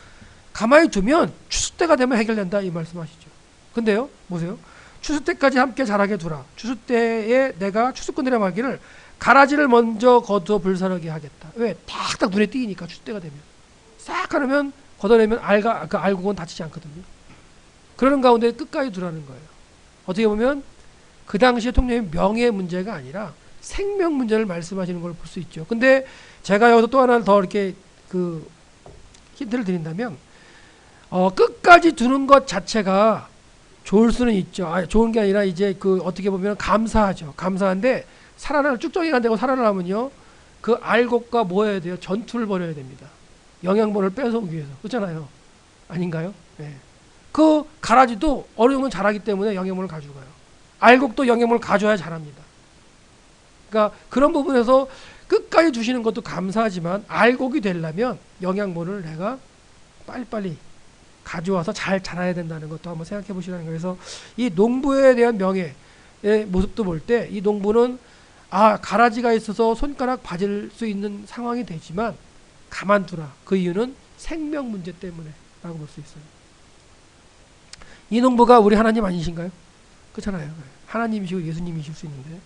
가만히 두면 추수 때가 되면 해결된다 이 말씀하시죠. 근데요, 보세요. 추수 때까지 함께 자라게 두라. 추수 때에 내가 추수꾼들의 말기를 가라지를 먼저 걷어 불사르게 하겠다. 왜? 탁탁 눈에 띄니까 추수 때가 되면 싹 하면 걷어내면 그 알곡은 다치지 않거든요. 그러는 가운데 끝까지 두라는 거예요. 어떻게 보면 그 당시에 통념이 명예 문제가 아니라 생명 문제를 말씀하시는 걸 볼 수 있죠. 근데 제가 여기서 또 하나 더 이렇게 그 힌트를 드린다면 끝까지 두는 것 자체가 좋을 수는 있죠. 좋은 게 아니라 이제 그 어떻게 보면 감사하죠. 감사한데 살아날 쭉정이가 안 되고 살아나면요 그 알곡과 뭐 해야 돼요? 전투를 벌여야 됩니다. 영양분을 뺏어오기 위해서. 그렇잖아요. 아닌가요? 네. 그 가라지도 어느 정도 자라기 때문에 영양분을 가져가요. 알곡도 영양분을 가져야 자랍니다. 그러니까 그런 부분에서 끝까지 주시는 것도 감사하지만 알곡이 되려면 영양분을 내가 빨리빨리 가져와서 잘 자라야 된다는 것도 한번 생각해 보시라는 거예요. 그래서 이 농부에 대한 명예의 모습도 볼 때 이 농부는 가라지가 있어서 손가락 바질 수 있는 상황이 되지만 가만두라. 그 이유는 생명 문제 때문에 라고 볼 수 있어요. 이 농부가 우리 하나님 아니신가요? 그렇잖아요. 하나님이시고 예수님이실 수 있는데.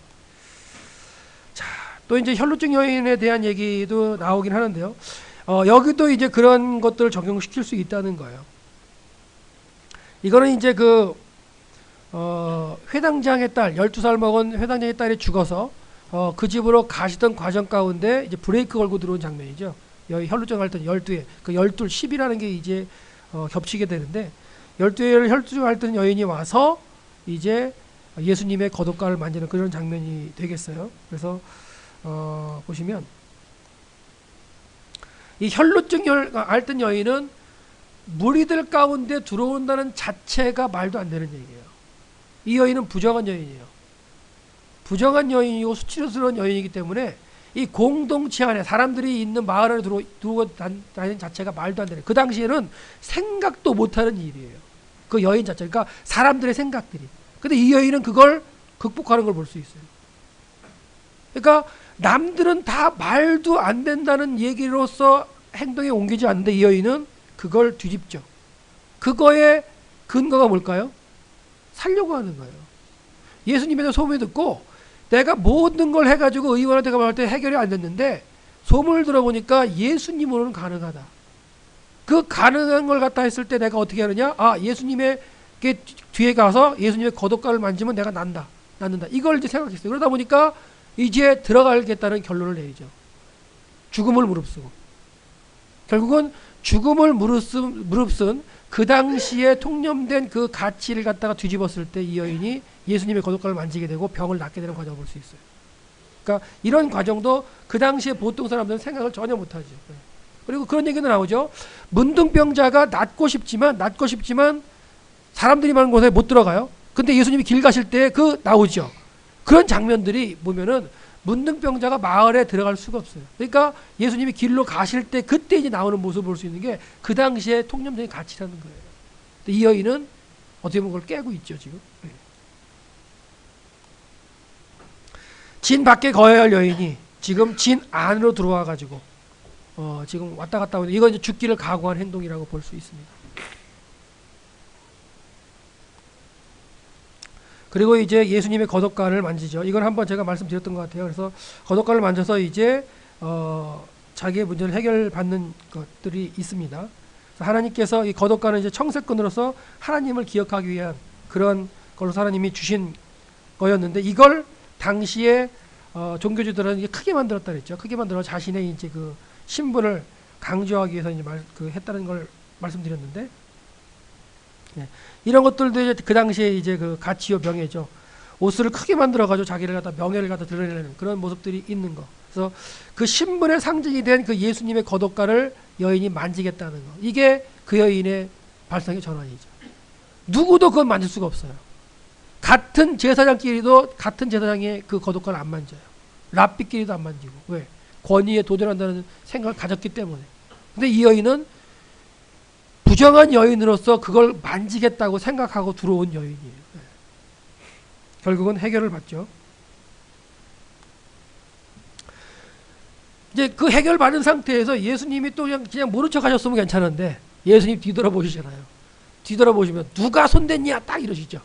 자, 또 이제 혈루증 여인에 대한 얘기도 나오긴 하는데요. 여기도 이제 그런 것들을 적용시킬 수 있다는 거예요. 이거는 이제 회당장의 딸, 12살 먹은 회당장의 딸이 죽어서 그 집으로 가시던 과정 가운데 이제 브레이크 걸고 들어온 장면이죠. 혈루증 할 때 12회, 그 12, 10이라는 게 이제 겹치게 되는데 12회를 혈루증 앓던 여인이 와서 이제 예수님의 겉옷가를 만지는 그런 장면이 되겠어요. 그래서 보시면 이 혈루증 앓던 여인은 무리들 가운데 들어온다는 자체가 말도 안 되는 얘기예요. 이 여인은 부정한 여인이에요. 부정한 여인이고 수치스러운 여인이기 때문에 이 공동체 안에 사람들이 있는 마을 안에 들어오고 다니는 자체가 말도 안 되는, 그 당시에는 생각도 못하는 일이에요. 그 여인 자체, 그러니까 사람들의 생각들이. 근데 이 여인은 그걸 극복하는 걸 볼 수 있어요. 그러니까 남들은 다 말도 안 된다는 얘기로서 행동에 옮기지 않는데 이 여인은 그걸 뒤집죠. 그거의 근거가 뭘까요? 살려고 하는 거예요. 예수님에 대한 소문을 듣고 내가 모든 걸 해가지고 의원한테 가볼 때 해결이 안 됐는데 소문을 들어보니까 예수님으로는 가능하다. 그 가능한 걸 갖다 했을 때 내가 어떻게 하느냐? 예수님의 뒤에 가서 예수님의 겉옷가를 만지면 내가 낫는다. 이걸 이제 생각했어요. 그러다 보니까 이제 들어가겠다는 결론을 내리죠. 죽음을 무릅쓰고. 결국은 죽음을 무릅쓴 그 당시에 통념된 그 가치를 갖다가 뒤집었을 때 이 여인이 예수님의 겉옷가를 만지게 되고 병을 낫게 되는 과정을 볼 수 있어요. 그러니까 이런 과정도 그 당시에 보통 사람들은 생각을 전혀 못하죠. 그리고 그런 얘기도 나오죠. 문둥병자가 낫고 싶지만 사람들이 많은 곳에 못 들어가요. 근데 예수님이 길 가실 때 나오죠. 그런 장면들이 보면은 문둥병자가 마을에 들어갈 수가 없어요. 그러니까 예수님이 길로 가실 때 그때 이제 나오는 모습을 볼 수 있는 게 그 당시에 통념적인 가치라는 거예요. 이 여인은 어떻게 보면 그걸 깨고 있죠, 지금. 진 밖에 거해야 할 여인이 지금 진 안으로 들어와 가지고 지금 왔다 갔다 하고 이건 이제 죽기를 각오한 행동이라고 볼 수 있습니다. 그리고 이제 예수님의 거독관을 만지죠. 이건 한번 제가 말씀드렸던 것 같아요. 그래서 거독관을 만져서 이제 자기의 문제를 해결받는 것들이 있습니다. 하나님께서 이 거독관은 이제 청색권으로서 하나님을 기억하기 위한 그런 걸로 하나님이 주신 거였는데 이걸 당시에 종교주들은 이게 크게 만들었다 그랬죠. 크게 만들어 자신의 이제 그 신분을 강조하기 위해서 이제 했다는 걸 말씀드렸는데, 네. 이런 것들도 이제 그 당시에 이제 그 가치요 명예죠. 옷을 크게 만들어 가지고 자기를 갖다 명예를 갖다 드러내는 그런 모습들이 있는 거. 그래서 그 신분의 상징이 된 그 예수님의 거독관을 여인이 만지겠다는 거. 이게 그 여인의 발상의 전환이죠. 누구도 그건 만질 수가 없어요. 같은 제사장끼리도 같은 제사장의 그 거독관을 안 만져요. 랍비끼리도 안 만지고. 왜? 권위에 도전한다는 생각을 가졌기 때문에. 근데 이 여인은 부정한 여인으로서 그걸 만지겠다고 생각하고 들어온 여인이에요. 네. 결국은 해결을 받죠. 이제 그 해결받은 상태에서 예수님이 또 그냥 모른 척 하셨으면 괜찮은데 예수님 뒤돌아보시잖아요. 뒤돌아보시면 누가 손댔냐 딱 이러시죠.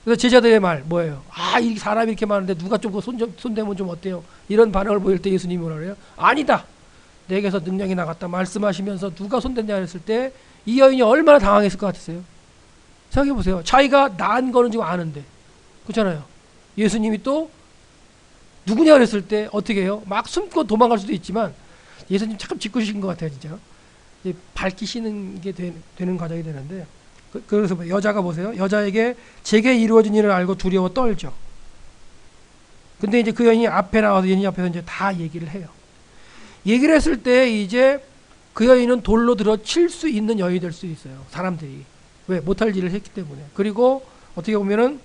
그래서 제자들의 말 뭐예요? 아, 이 사람이 이렇게 많은데 누가 좀 손대면 좀 어때요? 이런 반응을 보일 때 예수님이 뭐라 그래요? 아니다. 내게서 능력이 나갔다 말씀하시면서 누가 손댔냐 했을 때 이 여인이 얼마나 당황했을 것 같으세요? 생각해보세요. 자기가 난 거는 지금 아는데 그렇잖아요. 예수님이 또 누구냐 그랬을 때 어떻게 해요? 막 숨고 도망갈 수도 있지만 예수님 참 짓궂으신 것 같아요. 진짜 밝히시는 게 되는 과정이 되는데 그래서 여자가 보세요. 여자에게 제게 이루어진 일을 알고 두려워 떨죠. 근데 이제 그 여인이 앞에 나와서 예수님 앞에서 이제 다 얘기를 해요. 얘기를 했을 때 이제 그 여인은 돌로 들어 칠 수 있는 여인이 될 수 있어요. 사람들이. 왜? 못할 일을 했기 때문에. 그리고 어떻게 보면은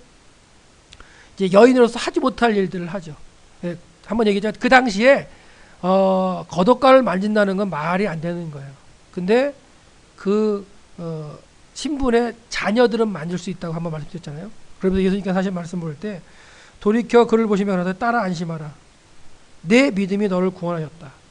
이제 여인으로서 하지 못할 일들을 하죠. 네, 한번 얘기했죠. 그 당시에 거독관을 만진다는 건 말이 안 되는 거예요. 근데 그 신분의 자녀들은 만질 수 있다고 한번 말씀드렸잖아요. 그러면서 예수님께서 사실 말씀 볼 때 돌이켜 그를 보시며 가라사대 따라 안심하라. 내 믿음이 너를 구원하였다.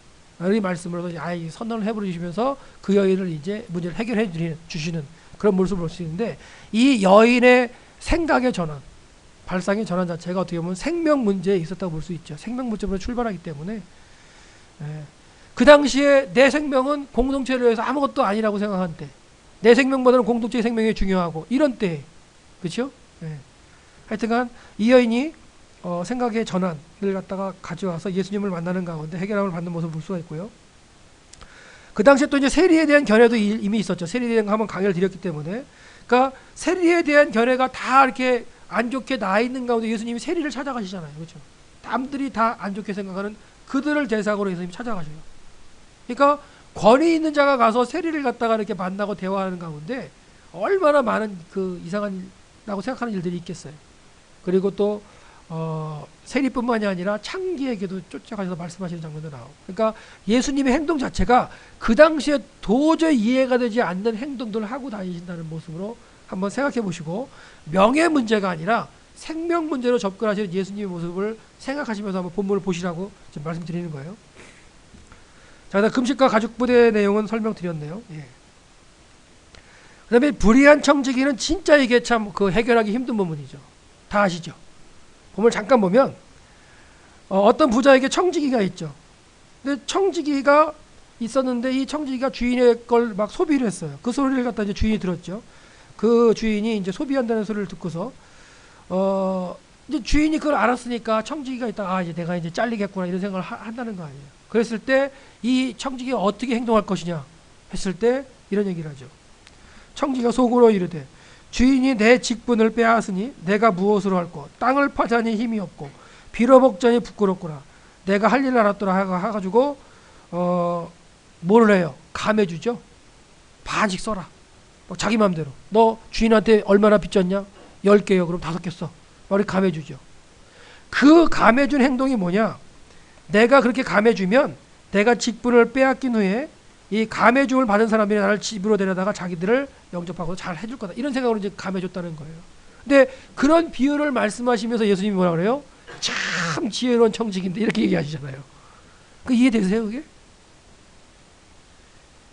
이 말씀으로도 아예 선언을 해버려 주시면서 그 여인을 이제 문제를 해결해 주시는 그런 모습을 볼 수 있는데 이 여인의 생각의 전환, 발상의 전환 자체가 어떻게 보면 생명 문제에 있었다고 볼 수 있죠. 생명 문제부터 출발하기 때문에 그 당시에 내 생명은 공동체를 위해서 아무것도 아니라고 생각한 때, 내 생명보다는 공동체의 생명이 중요하고 이런 때, 그렇죠? 하여튼간 이 여인이 생각의 전환을 갖다가 가져와서 예수님을 만나는 가운데 해결함을 받는 모습을 볼 수가 있고요. 그 당시에 또 이제 세리에 대한 견해도 이미 있었죠. 세리에 대한 거 한번 강의를 드렸기 때문에. 그러니까 세리에 대한 견해가 다 이렇게 안 좋게 나 있는 가운데 예수님이 세리를 찾아가시잖아요. 그렇죠? 남들이 다 안 좋게 생각하는 그들을 대상으로 예수님이 찾아가셔요. 그러니까 권위 있는 자가 가서 세리를 갖다가 이렇게 만나고 대화하는 가운데 얼마나 많은 그 이상하다고 생각하는 일들이 있겠어요. 그리고 또 세리뿐만이 아니라 창기에게도 쫓아가셔서 말씀하시는 장면도 나오고. 그러니까 예수님의 행동 자체가 그 당시에 도저히 이해가 되지 않는 행동들을 하고 다니신다는 모습으로 한번 생각해 보시고 명예 문제가 아니라 생명 문제로 접근하시는 예수님의 모습을 생각하시면서 한번 본문을 보시라고 지금 말씀드리는 거예요. 자, 그다음 금식과 가죽부대의 내용은 설명드렸네요. 예. 그 다음에 불의한 청지기는 진짜 이게 참 그 해결하기 힘든 부분이죠. 다 아시죠? 본문을 잠깐 보면 어떤 부자에게 청지기가 있죠. 근데 청지기가 있었는데 이 청지기가 주인의 걸 막 소비를 했어요. 그 소리를 갖다 이제 주인이 들었죠. 그 주인이 이제 소비한다는 소리를 듣고서 이제 주인이 그걸 알았으니까 청지기가 있다가 이제 내가 이제 잘리겠구나 이런 생각을 한다는 거 아니에요. 그랬을 때 이 청지기가 어떻게 행동할 것이냐 했을 때 이런 얘기를 하죠. 청지기가 속으로 이르되 주인이 내 직분을 빼앗으니 내가 무엇으로 할꼬? 땅을 파자니 힘이 없고 빌어먹자니 부끄럽구나. 내가 할 일을 알았더라 해가지고 뭐를 해요? 감해주죠. 반씩 써라. 자기 맘대로. 너 주인한테 얼마나 빚졌냐? 10개요. 그럼 5개 써. 머리 감해주죠. 그 감해준 행동이 뭐냐? 내가 그렇게 감해주면 내가 직분을 빼앗긴 후에 이 감해줌을 받은 사람들이 나를 집으로 데려다가 자기들을 영접하고 잘 해줄 거다. 이런 생각으로 이제 감해줬다는 거예요. 근데 그런 비유를 말씀하시면서 예수님이 뭐라 그래요? 참 지혜로운 청지기인데 이렇게 얘기하시잖아요. 그 이해되세요, 그게?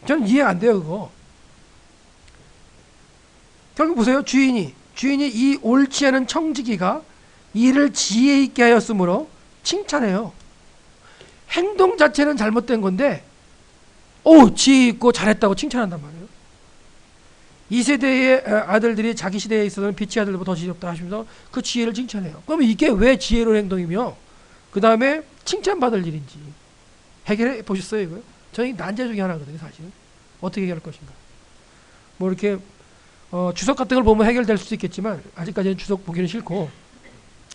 저는 이해 안 돼요, 그거. 결국 보세요. 주인이 이 옳지 않은 청지기가 이를 지혜 있게 하였으므로 칭찬해요. 행동 자체는 잘못된 건데, 오, 지혜 있고 잘했다고 칭찬한단 말이에요. 이 세대의 아들들이 자기 시대에 있어서는 빛의 아들보다 더 지혜롭다 하시면서 그 지혜를 칭찬해요. 그러면 이게 왜 지혜로운 행동이며, 그 다음에 칭찬받을 일인지 해결해 보셨어요, 이거? 저는 난제 중에 하나거든요, 사실은. 어떻게 해결할 것인가. 뭐 이렇게 주석 같은 걸 보면 해결될 수도 있겠지만 아직까지는 주석 보기는 싫고,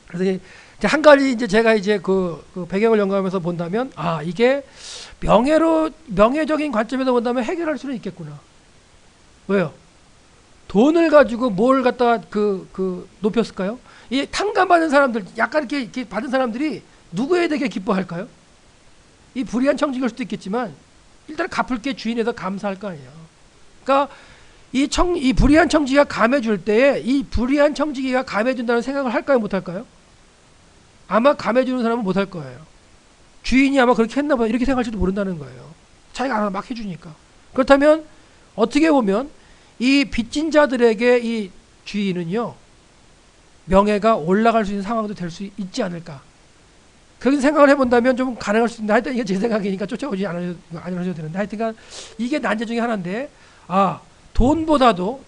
그래서 이제 한 가지 이제 제가 이제 그 배경을 연구하면서 본다면, 아, 이게 명예적인 관점에서 본다면 해결할 수는 있겠구나. 왜요? 돈을 가지고 뭘 갖다가 높였을까요? 이 탕감받은 사람들, 약간 이렇게 받은 사람들이 누구에 대해 기뻐할까요? 이 불의한 청지기일 수도 있겠지만 일단 갚을 게 주인에서 감사할 거 아니에요. 그러니까 이 불의한 청지기가 감해줄 때에 이 불의한 청지기가 감해준다는 생각을 할까요, 못할까요? 아마 감해주는 사람은 못할 거예요. 주인이 아마 그렇게 했나 봐, 이렇게 생각할지도 모른다는 거예요. 자기가 알아서 막 해주니까. 그렇다면 어떻게 보면 이 빚진 자들에게 이 주인은요, 명예가 올라갈 수 있는 상황도 될 수 있지 않을까. 그런 생각을 해본다면 좀 가능할 수 있는데, 하여튼 이게 제 생각이니까 쫓아오지 않으셔도 되는데, 하여튼간 이게 난제 중에 하나인데, 아, 돈보다도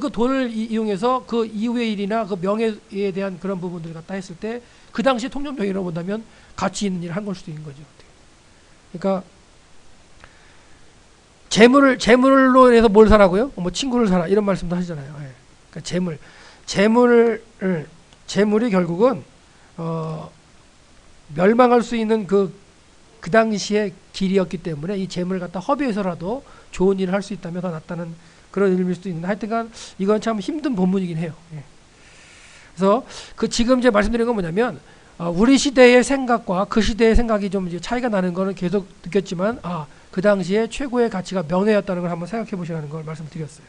그 돈을 이용해서 그 이후의 일이나 그 명예에 대한 그런 부분들을 갖다 했을 때, 그 당시 통념적으로 본다면 가치 있는 일을 한 걸 수도 있는 거죠. 그러니까 재물로 해서 뭘 사라고요? 뭐 친구를 사라, 이런 말씀도 하시잖아요. 예. 그러니까 재물이 결국은 멸망할 수 있는 그 당시의 길이었기 때문에 이 재물을 갖다 허비해서라도 좋은 일을 할 수 있다면 더 낫다는 그런 의미일 수도 있는데, 하여튼간 이건 참 힘든 본문이긴 해요. 예. 그래서 지금 제가 말씀드린 건 뭐냐면, 우리 시대의 생각과 그 시대의 생각이 좀 이제 차이가 나는 거는 계속 느꼈지만, 그 당시에 최고의 가치가 명예였다는 걸 한번 생각해 보시라는 걸 말씀드렸어요.